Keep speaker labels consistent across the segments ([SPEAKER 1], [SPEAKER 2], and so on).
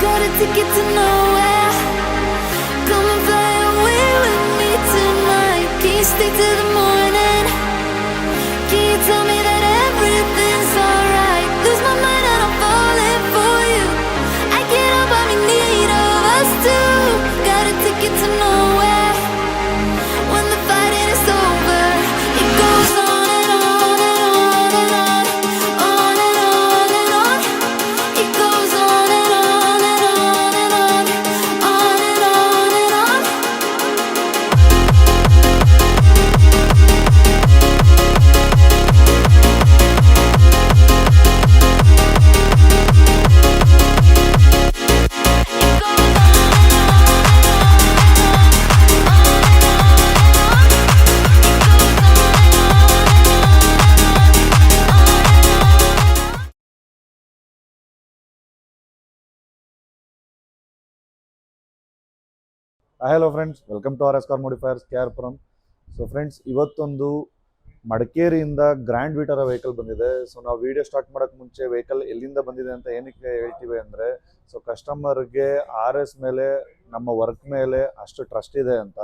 [SPEAKER 1] Got a ticket to nowhere. Come and fly away with me tonight. Can you stay till the morning? Can you tell me that everything's alright? Lose my mind and I'm falling for you. I can't help but be in need of us two. Got a ticket to nowhere. When the fighting is over, it goes on and on and on and on, on and on and on. It goes on and on and on and on, on and on and on.
[SPEAKER 2] Hello friends, welcome to R S car modifiers KR-ಪುರಂ. So friends, ಇವತ್ತೊಂದು ಮಡಿಕೇರಿಯಿಂದ grand Vitara vehicle ಬಂದಿದೆ. So ನಾವು video start ಮಾಡೋಕ್ಕೆ ಮುಂಚೆ vehicle ಎಲ್ಲಿಂದ ಬಂದಿದೆ ಅಂತ ಏನಕ್ಕೆ ಹೇಳ್ತೀವಿ ಅಂದರೆ, ಸೊ ಕಸ್ಟಮರ್ಗೆ RS ಮೇಲೆ, ನಮ್ಮ ವರ್ಕ್ ಮೇಲೆ ಅಷ್ಟು ಟ್ರಸ್ಟ್ ಇದೆ ಅಂತ.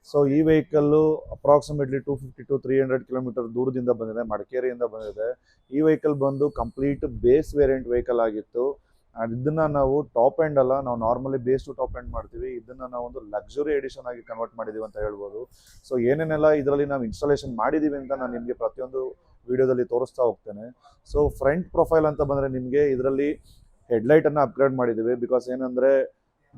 [SPEAKER 2] ಸೊ ಈ ವೆಹಿಕಲ್ಲು ಅಪ್ರಾಕ್ಸಿಮೇಟ್ಲಿ 250 to 300 ಕಿಲೋಮೀಟರ್ ದೂರದಿಂದ ಬಂದಿದೆ, ಮಡಿಕೇರಿಯಿಂದ ಬಂದಿದೆ. ಈ ವೆಹಿಕಲ್ ಬಂದು ಕಂಪ್ಲೀಟ್ ಬೇಸ್ ವೇರಿಯಂಟ್ ವೆಹಿಕಲ್ ಆಗಿತ್ತು. ಇದನ್ನ ನಾವು ಟಾಪ್ ಎಂಡ್ ಅಲ್ಲ, ನಾವು normally base to top end ಮಾಡ್ತೀವಿ. ಇದನ್ನ ನಾವು ಒಂದು ಲಕ್ಸುರಿ ಎಡಿಷನ್ ಆಗಿ ಕನ್ವರ್ಟ್ ಮಾಡಿದೀವಿ ಅಂತ ಹೇಳ್ಬೋದು. ಸೊ ಏನೇನೆಲ್ಲ ಇದರಲ್ಲಿ ನಾವು ಇನ್ಸ್ಟಾಲೇಷನ್ ಮಾಡಿದೀವಿ ಅಂತ ನಾನು ನಿಮಗೆ ಪ್ರತಿಯೊಂದು ವಿಡಿಯೋದಲ್ಲಿ ತೋರಿಸ್ತಾ ಹೋಗ್ತೇನೆ. ಸೊ ಫ್ರಂಟ್ ಪ್ರೊಫೈಲ್ ಅಂತ ಬಂದರೆ ನಿಮಗೆ ಇದರಲ್ಲಿ ಹೆಡ್ಲೈಟನ್ನು ಅಪ್ಗ್ರೇಡ್ ಮಾಡಿದ್ದೀವಿ. ಬಿಕಾಸ್ ಏನಂದರೆ,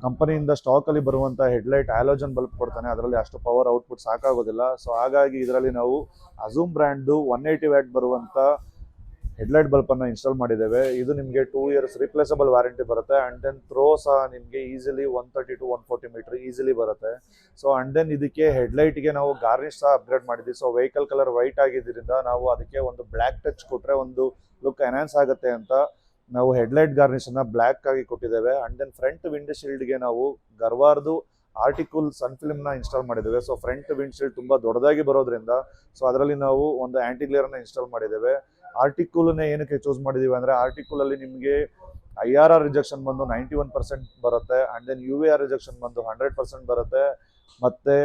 [SPEAKER 2] ಕಂಪನಿಯಿಂದ ಸ್ಟಾಕಲ್ಲಿ ಬರುವಂಥ ಹೆಡ್ಲೈಟ್ ಹ್ಯಾಲೋಜನ್ ಬಲ್ಬ್ ಕೊಡ್ತಾನೆ, ಅದರಲ್ಲಿ ಅಷ್ಟು ಪವರ್ ಔಟ್ಪುಟ್ ಸಾಕಾಗೋದಿಲ್ಲ. ಸೊ ಹಾಗಾಗಿ ಇದರಲ್ಲಿ ನಾವು ಅಜೂಮ್ ಬ್ರ್ಯಾಂಡ್ದು 180 ವ್ಯಾಟ್ ಬರುವಂಥ ಹೆಡ್ಲೈಟ್ ಬಲ್ಬನ್ನು ಇನ್ಸ್ಟಾಲ್ ಮಾಡಿದ್ದೇವೆ. ಇದು ನಿಮಗೆ 2 years ರಿಪ್ಲೇಸಬಲ್ ವಾರಂಟಿ ಬರುತ್ತೆ. ಆ್ಯಂಡ್ ದೆನ್ ಥ್ರೋ ಸಹ ನಿಮಗೆ ಈಸಿಲಿ 130 to 140 ಮೀಟರ್ ಈಸಿಲಿ ಬರುತ್ತೆ. ಸೊ ಆ್ಯಂಡ್ ದೆನ್ ಇದಕ್ಕೆ ಹೆಡ್ಲೈಟ್ಗೆ ನಾವು ಗಾರ್ನಿಷ್ ಸಹ ಅಪ್ಗ್ರೇಡ್ ಮಾಡಿದ್ವಿ. ಸೊ ವೆಹಿಕಲ್ ಕಲರ್ ವೈಟ್ ಆಗಿದ್ದರಿಂದ ನಾವು ಅದಕ್ಕೆ ಒಂದು ಬ್ಲ್ಯಾಕ್ ಟಚ್ ಕೊಟ್ಟರೆ ಒಂದು ಲುಕ್ ಎನ್ಹಾನ್ಸ್ ಆಗುತ್ತೆ ಅಂತ ನಾವು ಹೆಡ್ಲೈಟ್ ಗಾರ್ನಿಷನ್ನು ಬ್ಲ್ಯಾಕ್ ಆಗಿ ಕೊಟ್ಟಿದ್ದೇವೆ. ಆ್ಯಂಡ್ ದೆನ್ ಫ್ರಂಟ್ ವಿಂಡ್ ಶೀಲ್ಡ್ಗೆ ನಾವು ಗರ್ವಾರ್ದು ಆರ್ಟಿಕಲ್ ಸನ್ ಫಿಲ್ಮ್ನ ಇನ್ಸ್ಟಾಲ್ ಮಾಡಿದ್ದೇವೆ. ಸೊ ಫ್ರಂಟ್ ವಿಂಡ್ ಶೀಲ್ಡ್ ತುಂಬ ದೊಡ್ಡದಾಗಿ ಬರೋದ್ರಿಂದ ಸೊ ಅದರಲ್ಲಿ ನಾವು ಒಂದು ಆ್ಯಂಟಿ ಗ್ಲೇರನ್ನು ಇನ್ಸ್ಟಾಲ್ ಮಾಡಿದ್ದೇವೆ. ಆರ್ಟಿಕೂಲನ್ನೇ ಏನಕ್ಕೆ ಚೂಸ್ ಮಾಡಿದ್ದೀವಿ ಅಂದರೆ, ಆರ್ಟಿಕೂಲಲ್ಲಿ ನಿಮಗೆ IRR ರಿಜೆಕ್ಷನ್ ಬಂದು 91% ಬರುತ್ತೆ. ಆ್ಯಂಡ್ ದೆನ್ UVR ರಿಜೆಕ್ಷನ್ ಬಂದು 100% ಬರುತ್ತೆ. ಮತ್ತು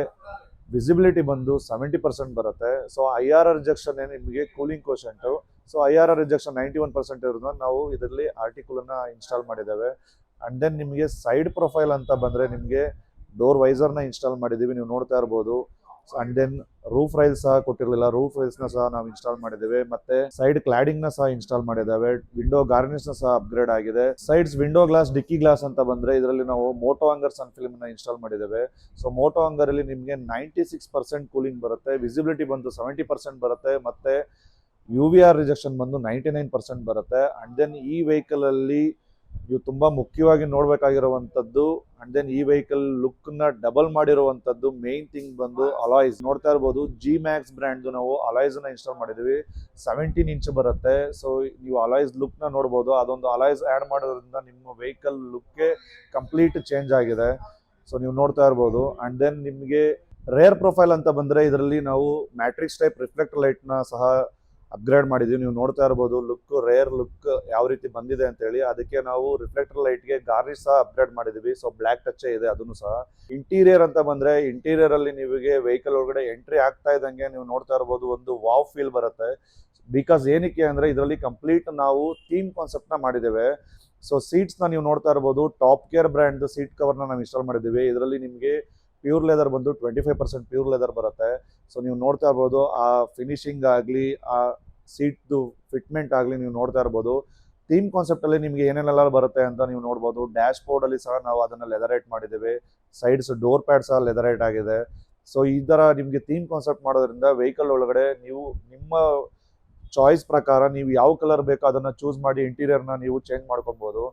[SPEAKER 2] ವಿಸಿಬಿಲಿಟಿ ಬಂದು 70% ಬರುತ್ತೆ. ಸೊ IRR ರಿಜೆಕ್ಷನ್ ನಿಮಗೆ ಕೂಲಿಂಗ್ ಕೋಶೆಂಟು. ಸೊ IRR ರಿಜೆಕ್ಷನ್ 91% ಇರೋದ್ರಿಂದ ನಾವು ಇದರಲ್ಲಿ ಆರ್ಟಿಕೂಲನ್ನು ಇನ್ಸ್ಟಾಲ್ ಮಾಡಿದ್ದೇವೆ. ಆ್ಯಂಡ್ ದೆನ್ ನಿಮಗೆ ಸೈಡ್ ಪ್ರೊಫೈಲ್ ಅಂತ ಬಂದರೆ ನಿಮಗೆ ಡೋರ್ ವೈಸರ್ನ ಇನ್ಸ್ಟಾಲ್ ಮಾಡಿದ್ದೀವಿ, ನೀವು ನೋಡ್ತಾ ಇರ್ಬೋದು. ಆ್ಯಂಡ್ ದೆನ್ ರೂಫ್ ರೈಲ್ಸ್ ಸಹ ಕೊಟ್ಟಿರಲಿಲ್ಲ, ರೂಫ್ ರೈಲ್ಸ್ನ ಸಹ ನಾವು ಇನ್ಸ್ಟಾಲ್ ಮಾಡಿದ್ದೇವೆ. ಮತ್ತೆ ಸೈಡ್ ಕ್ಲಾಡಿಂಗ್ನ ಸಹ ಇನ್ಸ್ಟಾಲ್ ಮಾಡಿದ್ದೇವೆ. ವಿಂಡೋ ಗಾರ್ನಿಷ್ನ ಸಹ ಅಪ್ಗ್ರೇಡ್ ಆಗಿದೆ. ಸೈಡ್ಸ್ ವಿಂಡೋ ಗ್ಲಾಸ್, ಡಿಕ್ಕಿ ಗ್ಲಾಸ್ ಅಂತ ಬಂದರೆ ಇದರಲ್ಲಿ ನಾವು ಮೋಟೋ ಹಂಗರ್ ಸನ್ ಫಿಲ್ಮ್ನ ಇನ್ಸ್ಟಾಲ್ ಮಾಡಿದ್ದೇವೆ. ಸೊ ಮೋಟೋ ಹಂಗರಲ್ಲಿ ನಿಮಗೆ 96% ಕೂಲಿಂಗ್ ಬರುತ್ತೆ, ವಿಸಿಬಿಲಿಟಿ ಬಂದು 70% ಬರುತ್ತೆ, ಮತ್ತು UVR ರಿಜೆಕ್ಷನ್ ಬಂದು 99% ಬರುತ್ತೆ. ಆ್ಯಂಡ್ ದೆನ್ ಈ ವೆಹಿಕಲಲ್ಲಿ ನೀವು ತುಂಬ ಮುಖ್ಯವಾಗಿ ನೋಡಬೇಕಾಗಿರುವಂಥದ್ದು, ಆ್ಯಂಡ್ ದೆನ್ ಈ ವೆಹಿಕಲ್ ಲುಕ್ನ ಡಬಲ್ ಮಾಡಿರುವಂಥದ್ದು ಮೇನ್ ಥಿಂಗ್ ಬಂದು ಅಲಾಯ್ಸ್. ನೋಡ್ತಾ ಇರ್ಬೋದು, G-Max ಬ್ರ್ಯಾಂಡ್ದು ನಾವು ಅಲಾಯ್ಸನ್ನ ಇನ್ಸ್ಟಾಲ್ ಮಾಡಿದ್ದೀವಿ. 17 ಇಂಚ್ ಬರುತ್ತೆ. ಸೊ ನೀವು ಅಲಾಯ್ಸ್ ಲುಕ್ನ ನೋಡ್ಬೋದು. ಅದೊಂದು ಅಲಾಯ್ಸ್ ಆ್ಯಡ್ ಮಾಡೋದ್ರಿಂದ ನಿಮ್ಮ ವೆಹಿಕಲ್ ಲುಕ್ಗೆ ಕಂಪ್ಲೀಟ್ ಚೇಂಜ್ ಆಗಿದೆ. ಸೊ ನೀವು ನೋಡ್ತಾ ಇರ್ಬೋದು. ಆ್ಯಂಡ್ ದೆನ್ ನಿಮಗೆ ರೇರ್ ಪ್ರೊಫೈಲ್ ಅಂತ ಬಂದರೆ ಇದರಲ್ಲಿ ನಾವು ಮ್ಯಾಟ್ರಿಕ್ಸ್ ಟೈಪ್ ರಿಫ್ಲೆಕ್ಟರ್ ಲೈಟ್ನ ಸಹ ಅಪ್ಗ್ರೇಡ್ ಮಾಡಿದ್ದೀವಿ. ನೀವು ನೋಡ್ತಾ ಇರ್ಬೋದು ರೇರ್ ಲುಕ್ ಯಾವ ರೀತಿ ಬಂದಿದೆ ಅಂತೇಳಿ. ಅದಕ್ಕೆ ನಾವು ರಿಫ್ಲೆಕ್ಟರ್ ಲೈಟ್ಗೆ ಗಾರ್ನಿಷ್ ಸಹ ಅಪ್ಗ್ರೇಡ್ ಮಾಡಿದ್ದೀವಿ. ಸೊ ಬ್ಲ್ಯಾಕ್ ಟಚ್ಚೇ ಇದೆ ಅದನ್ನು ಸಹ. ಇಂಟೀರಿಯರ್ ಅಂತ ಬಂದರೆ, ಇಂಟೀರಿಯರಲ್ಲಿ ನಿಮಗೆ ವೆಹಿಕಲ್ ಒಳಗಡೆ ಎಂಟ್ರಿ ಆಗ್ತಾ ಇದ್ದಂಗೆ ನೀವು ನೋಡ್ತಾ ಇರ್ಬೋದು ಒಂದು ವಾವ್ ಫೀಲ್ ಬರುತ್ತೆ. ಬಿಕಾಸ್ ಏನಕ್ಕೆ ಅಂದರೆ ಇದರಲ್ಲಿ ಕಂಪ್ಲೀಟ್ ನಾವು ಥೀಮ್ ಕಾನ್ಸೆಪ್ಟ್ನ ಮಾಡಿದ್ದೇವೆ. ಸೊ ಸೀಟ್ಸ್ನ ನೀವು ನೋಡ್ತಾ ಇರ್ಬೋದು, ಟಾಪ್ ಕೇರ್ ಬ್ರ್ಯಾಂಡ್ದು ಸೀಟ್ ಕವರ್ನ ನಾವು ಇನ್ಸ್ಟಾಲ್ ಮಾಡಿದ್ದೀವಿ. ಇದರಲ್ಲಿ ನಿಮಗೆ ಪ್ಯೂರ್ ಲೆದರ್ ಬಂದು 25% ಪ್ಯೂರ್ ಲೆದರ್ ಬರುತ್ತೆ. ಸೊ ನೀವು ನೋಡ್ತಾ ಇರ್ಬೋದು, ಆ ಫಿನಿಶಿಂಗ್ ಆಗಲಿ, ಆ ಸೀಟ್ದು ಫಿಟ್ಮೆಂಟ್ ಆಗಲಿ ನೀವು ನೋಡ್ತಾ ಇರ್ಬೋದು. ಥೀಮ್ ಕಾನ್ಸೆಪ್ಟಲ್ಲಿ ನಿಮಗೆ ಏನೇನೆಲ್ಲ ಬರುತ್ತೆ ಅಂತ ನೀವು ನೋಡ್ಬೋದು. ಡ್ಯಾಶ್ ಬೋರ್ಡಲ್ಲಿ ಸಹ ನಾವು ಅದನ್ನು ಲೆದರೇಟ್ ಮಾಡಿದ್ದೇವೆ. ಸೈಡ್ಸ್ ಡೋರ್ ಪ್ಯಾಡ್ ಸಹ ಲೆದರೇಟ್ ಆಗಿದೆ. ಸೊ ಈ ಥರ ನಿಮಗೆ ಥೀಮ್ ಕಾನ್ಸೆಪ್ಟ್ ಮಾಡೋದ್ರಿಂದ ವೆಹಿಕಲ್ ಒಳಗಡೆ ನೀವು ನಿಮ್ಮ ಚಾಯ್ಸ್ ಪ್ರಕಾರ ನೀವು ಯಾವ ಕಲರ್ ಬೇಕೋ ಅದನ್ನು ಚೂಸ್ ಮಾಡಿ ಇಂಟೀರಿಯರ್ನ ನೀವು ಚೇಂಜ್ ಮಾಡ್ಕೊಬೋದು.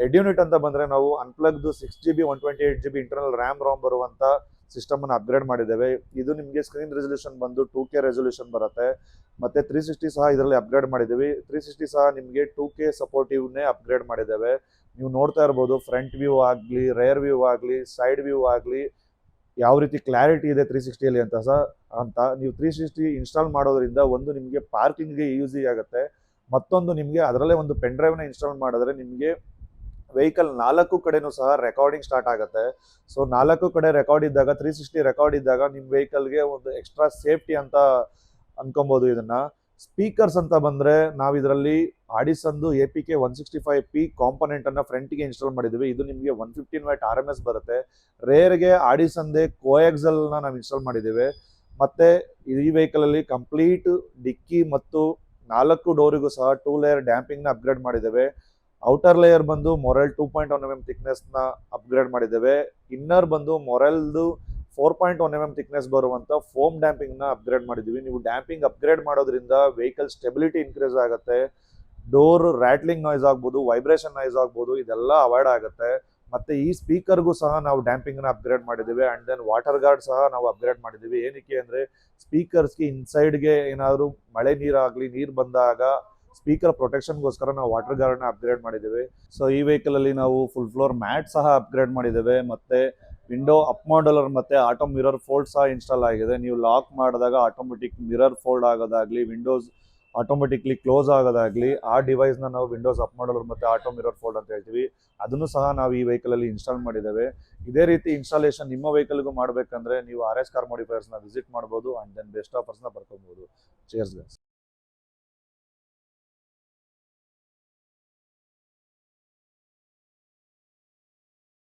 [SPEAKER 2] ಹೆಡ್ ಯೂನಿಟ್ ಅಂತ ಬಂದರೆ ನಾವು ಅನ್ಪ್ಲಗ್ದು 6GB 128GB ಇಂಟರ್ನಲ್ RAM ಬರುವಂಥ ಸಿಸ್ಟಮನ್ನು ಅಪ್ಗ್ರೇಡ್ ಮಾಡಿದ್ದೇವೆ. ಇದು ನಿಮಗೆ ಸ್ಕ್ರೀನ್ ರೆಸಲ್ಯೂಷನ್ ಬಂದು 2K ರೆಸಲ್ಯೂಷನ್ ಬರುತ್ತೆ. ಮತ್ತು 360 ಸಹ ಇದರಲ್ಲಿ ಅಪ್ಗ್ರೇಡ್ ಮಾಡಿದ್ದೀವಿ. 360 ಸಹ ನಿಮಗೆ 2K ಸಪೋರ್ಟಿವ್ನೇ ಅಪ್ಗ್ರೇಡ್ ಮಾಡಿದ್ದೇವೆ. ನೀವು ನೋಡ್ತಾ ಇರ್ಬೋದು, ಫ್ರಂಟ್ ವ್ಯೂ ಆಗಲಿ, ರೇರ್ ವ್ಯೂ ಆಗಲಿ, ಸೈಡ್ ವ್ಯೂ ಆಗಲಿ ಯಾವ ರೀತಿ ಕ್ಲಾರಿಟಿ ಇದೆ 360ಯಲ್ಲಿ ಅಂತ ಸಹ ಅಂತ. ನೀವು 360 ಇನ್ಸ್ಟಾಲ್ ಮಾಡೋದ್ರಿಂದ ಒಂದು ನಿಮಗೆ ಪಾರ್ಕಿಂಗ್ಗೆ ಯೂಸಿ ಆಗುತ್ತೆ, ಮತ್ತೊಂದು ನಿಮಗೆ ಅದರಲ್ಲೇ ಒಂದು ಪೆನ್ ಡ್ರೈವ್ನ ಇನ್ಸ್ಟಾಲ್ ಮಾಡಿದ್ರೆ ನಿಮಗೆ ವೆಹಿಕಲ್ 4 ಕಡೆನೂ ಸಹ ರೆಕಾರ್ಡಿಂಗ್ ಸ್ಟಾರ್ಟ್ ಆಗುತ್ತೆ. ಸೊ 4 ಕಡೆ ರೆಕಾರ್ಡ್ ಇದ್ದಾಗ 360 ರೆಕಾರ್ಡ್ ಇದ್ದಾಗ ನಿಮ್ಮ ವೆಹಿಕಲ್ಗೆ ಒಂದು ಎಕ್ಸ್ಟ್ರಾ ಸೇಫ್ಟಿ ಅಂತ ಅನ್ಕೊಬೋದು. ಇದನ್ನ ಸ್ಪೀಕರ್ಸ್ ಅಂತ ಬಂದರೆ ನಾವು ಇದರಲ್ಲಿ ಆಡಿಸನ್ದು APK 165P ಕಾಂಪೊನೆಂಟ್ ಅನ್ನ ಫ್ರಂಟಿಗೆ ಇನ್ಸ್ಟಾಲ್ ಮಾಡಿದ್ವಿ. ಇದು ನಿಮಗೆ 115 ವ್ಯಾಟ್ RMS ಬರುತ್ತೆ. ರೇರ್ಗೆ ಆಡಿಸನ್ದೇ ಕೋಎಕ್ಸಲ್ನ ನಾವು ಇನ್ಸ್ಟಾಲ್ ಮಾಡಿದ್ದೇವೆ. ಮತ್ತೆ ಈ ವೆಹಿಕಲ್ ಅಲ್ಲಿ ಕಂಪ್ಲೀಟ್ ಡಿಕ್ಕಿ ಮತ್ತು 4 ಡೋರಿಗೂ ಸಹ 2 ಲೇಯರ್ ಡ್ಯಾಂಪಿಂಗ್ನ ಅಪ್ಗ್ರೇಡ್ ಮಾಡಿದ್ದೇವೆ. ಔಟರ್ ಲೇಯರ್ ಬಂದು ಮೊರೆಲ್ 2.1 mm ಥಿಕ್ನೆಸ್ನ ಅಪ್ಗ್ರೇಡ್ ಮಾಡಿದ್ದೇವೆ. ಇನ್ನರ್ ಬಂದು ಮೊರೆಲ್ದು 4.1 mm ಥಿಕ್ನೆಸ್ ಬರುವಂಥ ಫೋಮ್ ಡ್ಯಾಂಪಿಂಗ್ನ ಅಪ್ಗ್ರೇಡ್ ಮಾಡಿದ್ದೀವಿ. ನೀವು ಡ್ಯಾಂಪಿಂಗ್ ಅಪ್ಗ್ರೇಡ್ ಮಾಡೋದ್ರಿಂದ ವೆಹಿಕಲ್ ಸ್ಟೆಬಿಲಿಟಿ ಇನ್ಕ್ರೀಸ್ ಆಗುತ್ತೆ, ಡೋರ್ ರ್ಯಾಟ್ಲಿಂಗ್ ನಾಯ್ಸ್ ಆಗ್ಬೋದು, ವೈಬ್ರೇಷನ್ ನಾಯ್ಸ್ ಆಗ್ಬೋದು, ಇದೆಲ್ಲ ಅವಾಯ್ಡ್ ಆಗುತ್ತೆ. ಮತ್ತೆ ಈ ಸ್ಪೀಕರ್ಗೂ ಸಹ ನಾವು ಡ್ಯಾಂಪಿಂಗ್ನ ಅಪ್ಗ್ರೇಡ್ ಮಾಡಿದ್ದೀವಿ. ಆ್ಯಂಡ್ ದೆನ್ ವಾಟರ್ ಗಾರ್ಡ್ ಸಹ ನಾವು ಅಪ್ಗ್ರೇಡ್ ಮಾಡಿದ್ದೀವಿ. ಏನಕ್ಕೆ ಅಂದರೆ ಸ್ಪೀಕರ್ಸ್ಗೆ ಇನ್ಸೈಡ್ಗೆ ಏನಾದರೂ ಮಳೆ ನೀರಾಗಲಿ ನೀರು ಬಂದಾಗ ಸ್ಪೀಕರ್ ಪ್ರೊಟೆಕ್ಷನ್ಗೋಸ್ಕರ ನಾವು ವಾಟರ್ ಗಾರ್ಡ್ನ ಅಪ್ಗ್ರೇಡ್ ಮಾಡಿದ್ದೇವೆ. ಸೊ ಈ ವೆಹಿಕಲಲ್ಲಿ ನಾವು ಫುಲ್ ಫ್ಲೋರ್ ಮ್ಯಾಟ್ ಸಹ ಅಪ್ಗ್ರೇಡ್ ಮಾಡಿದ್ದೇವೆ. ಮತ್ತು ವಿಂಡೋ ಅಪ್ ಮಾಡಲರ್ ಮತ್ತು ಆಟೋ ಮಿರರ್ ಫೋಲ್ಡ್ ಸಹ ಇನ್ಸ್ಟಾಲ್ ಆಗಿದೆ. ನೀವು ಲಾಕ್ ಮಾಡಿದಾಗ ಆಟೋಮೆಟಿಕ್ ಮಿರರ್ ಫೋಲ್ಡ್ ಆಗೋದಾಗಲಿ, ವಿಂಡೋಸ್ ಆಟೋಮೆಟಿಕ್ಲಿ ಕ್ಲೋಸ್ ಆಗೋದಾಗಲಿ, ಆ ಡಿವೈಸ್ನ ನಾವು ವಿಂಡೋಸ್ ಅಪ್ ಮಾಡಲರ್ ಮತ್ತು ಆಟೋ ಮಿರರ್ ಫೋಲ್ಡ್ ಅಂತ ಹೇಳ್ತೀವಿ. ಅದನ್ನು ಸಹ ನಾವು ಈ ವೆಹಿಕಲಲ್ಲಿ ಇನ್ಸ್ಟಾಲ್ ಮಾಡಿದ್ದೇವೆ. ಇದೇ ರೀತಿ ಇನ್ಸ್ಟಾಲೇಷನ್ ನಿಮ್ಮ ವೆಹಿಕಲ್ಗೂ ಮಾಡಬೇಕಂದ್ರೆ ನೀವು RS ಕಾರ್ ಮಾಡಿಫೈರ್ಸ್ನ ವಿಸಿಟ್ ಮಾಡ್ಬೋದು. ಆ್ಯಂಡ್ ದೆನ್ ಬೆಸ್ಟ್ ಆಫರ್ಸ್ನ ಬರ್ಕೊಬೋದು. Cheers guys.